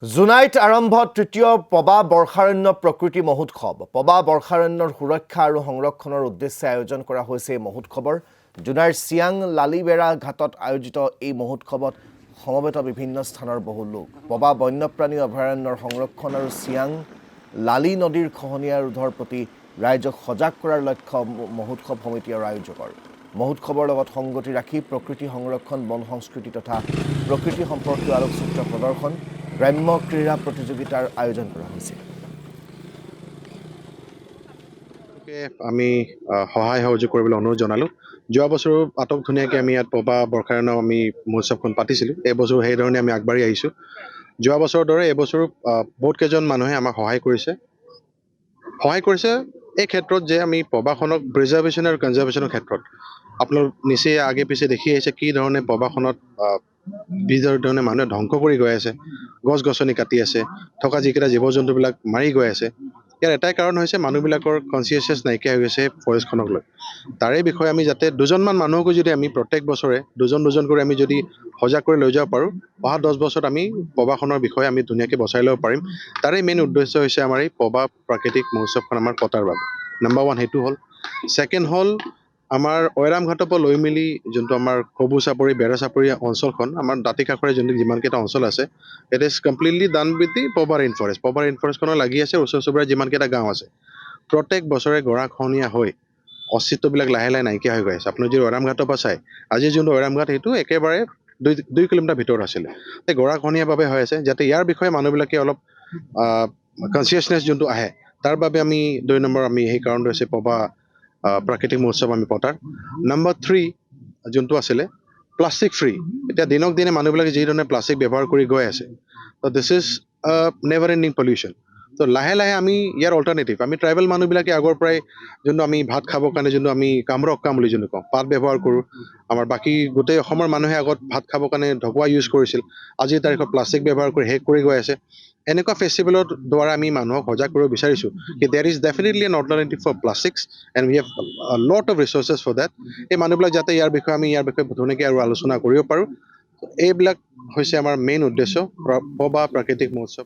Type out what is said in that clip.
জুনাইত আৰম্ভ তৃতীয় পবা বৰ্ষাৰণ্য প্ৰকৃতি মহোৎসৱ। পবা বৰ্ষাৰণ্যৰ সুৰক্ষা আৰু সংৰক্ষণৰ উদ্দেশ্যে আয়োজন কৰা হৈছে এই মহোৎসৱৰ। জুনাইৰ চিয়াং লালিবেৰা ঘাটত আয়োজিত এই মহোৎসৱত সমবেত বিভিন্ন স্থানৰ বহু লোক। পবা বন্যপ্ৰাণী অভয়াৰণ্যৰ সংৰক্ষণ আৰু চিয়াং লালি নদীৰ খহনীয়া ৰোধৰ প্ৰতি ৰাইজক সজাগ কৰাৰ লক্ষ্য মহোৎসৱ সমিতি আৰু আয়োজকৰ। মহোৎসৱৰ লগত সংগতি ৰাখি প্ৰকৃতি সংৰক্ষণ, বন সংস্কৃতি তথা প্ৰকৃতি সম্পৰ্কীয় আলোকচিত্ৰ প্ৰদৰ্শন, গ্ৰাম্য ক্ৰীড়া প্ৰতিযোগিতাৰ আয়োজন কৰা হৈছে। আমি সহায় সহযোগ কৰিবলৈ অনুৰোধ জনালোঁ। যোৱা বছৰো আটক ধুনীয়াকৈ আমি ইয়াত পবা বৰ্ষাৰণ্য আমি মহোৎসৱখন পাতিছিলোঁ। এইবছৰো সেইধৰণে আমি আগবাঢ়ি আহিছোঁ। যোৱা বছৰৰ দৰে এইবছৰো বহুত কেইজন মানুহে আমাক সহায় কৰিছে এই ক্ষেত্ৰত যে আমি পবাখনক প্ৰিজাৰ্ভেশ্যন আৰু কনজাৰ্ভেশ্যনৰ ক্ষেত্ৰত আপোনালোক নিচেই আগে পিছে দেখি আহিছে কি ধৰণে পবাখনত ধৰণে মানুহে ধ্বংস কৰি গৈ আছে, গছ গছনি কাটি আছে, থকা যিকেইটা জীৱ জন্তুবিলাক মাৰি গৈ আছে। ইয়াৰ এটাই কাৰণ হৈছে মানুহবিলাকৰ কনচিয়াছনেছ নাইকিয়া হৈ গৈছে ফৰেষ্টখনক লৈ। তাৰে বিষয়ে আমি যাতে দুজনমান মানুহকো যদি আমি প্ৰত্যেক বছৰে দুজন কৰি আমি যদি সজাগ কৰি লৈ যাব পাৰোঁ, অহা 10 বছৰত আমি পবাখনৰ বিষয়ে আমি ধুনীয়াকৈ বচাই ল'ব পাৰিম। তাৰে মেইন উদ্দেশ্য হৈছে আমাৰ এই পবা প্ৰাকৃতিক মহোৎসৱখন আমাৰ পতাৰ বাবে। নম্বৰ 1 সেইটো হ'ল। ছেকেণ্ড হ'ল আমাৰ ঐৰাম ঘাটৰ পৰা লৈ মেলি যোনটো আমাৰ কবু চাপৰি, বেৰা চাপৰি অঞ্চলখন, আমাৰ দাঁতি কাষৰে যোনটো যিমানকেইটা অঞ্চল আছে, it is completely done with the Pobha rain forest. Pobha rain ফৰেষ্টখনৰ লাগি আছে ওচৰ চুবুৰীয়া যিমানকেইটা গাঁও আছে। প্ৰত্যেক বছৰে গৰাখহনীয়া হৈ অস্তিত্ববিলাক লাহে লাহে নাইকিয়া হৈ গৈ আছে। আপুনি যদি ঐৰাম ঘাটৰ পৰা চাই, আজি যোনটো ঐৰাম ঘাট সেইটো একেবাৰে 2 কিলোমিটাৰ ভিতৰত আছিলে। এই গৰাখহনীয়াৰ বাবে হৈ আছে। যাতে ইয়াৰ বিষয়ে মানুহবিলাকে অলপ কনচিয়াছনেছ যোনটো আহে, তাৰ বাবে আমি 2 নম্বৰ আমি সেই কাৰণটো হৈছে পবা প্ৰাকৃতিক মহোৎসৱ আমি পতাৰ। নম্বৰ 3 যোনটো আছিলে প্লাষ্টিক ফ্ৰী। এতিয়া দিনক দিনে মানুহবিলাকে যিধৰণে প্লাষ্টিক ব্যৱহাৰ কৰি গৈ আছে, this is never ending pollution. তো লাহে লাহে আমি ইয়াৰ অল্টাৰনেটিভ, আমি ট্ৰাইবেল মানুহবিলাকে আগৰ পৰাই যোনটো আমি ভাত খাবৰ কাৰণে যোনটো আমি কামৰক কাম বুলি যোনটো কওঁ, পাত ব্যৱহাৰ কৰোঁ। আমাৰ বাকী গোটেই অসমৰ মানুহে আগত ভাত খাবৰ কাৰণে ঢকুৱা ইউজ কৰিছিল। আজিৰ তাৰিখত প্লাষ্টিক ব্যৱহাৰ কৰি শেষ কৰি গৈ আছে। এনেকুৱা ফেষ্টিভেলৰ দ্বাৰা আমি মানুহক সজাগ কৰিব বিচাৰিছোঁ কি there is definitely an alternative for plastics and we have lot of resources for that. এই মানুহবিলাক যাতে ইয়াৰ বিষয়ে ধুনীয়াকৈ আৰু আলোচনা কৰিব পাৰোঁ। এইবিলাক হৈছে আমাৰ মেইন উদ্দেশ্য পবা প্ৰাকৃতিক মহোৎসৱ।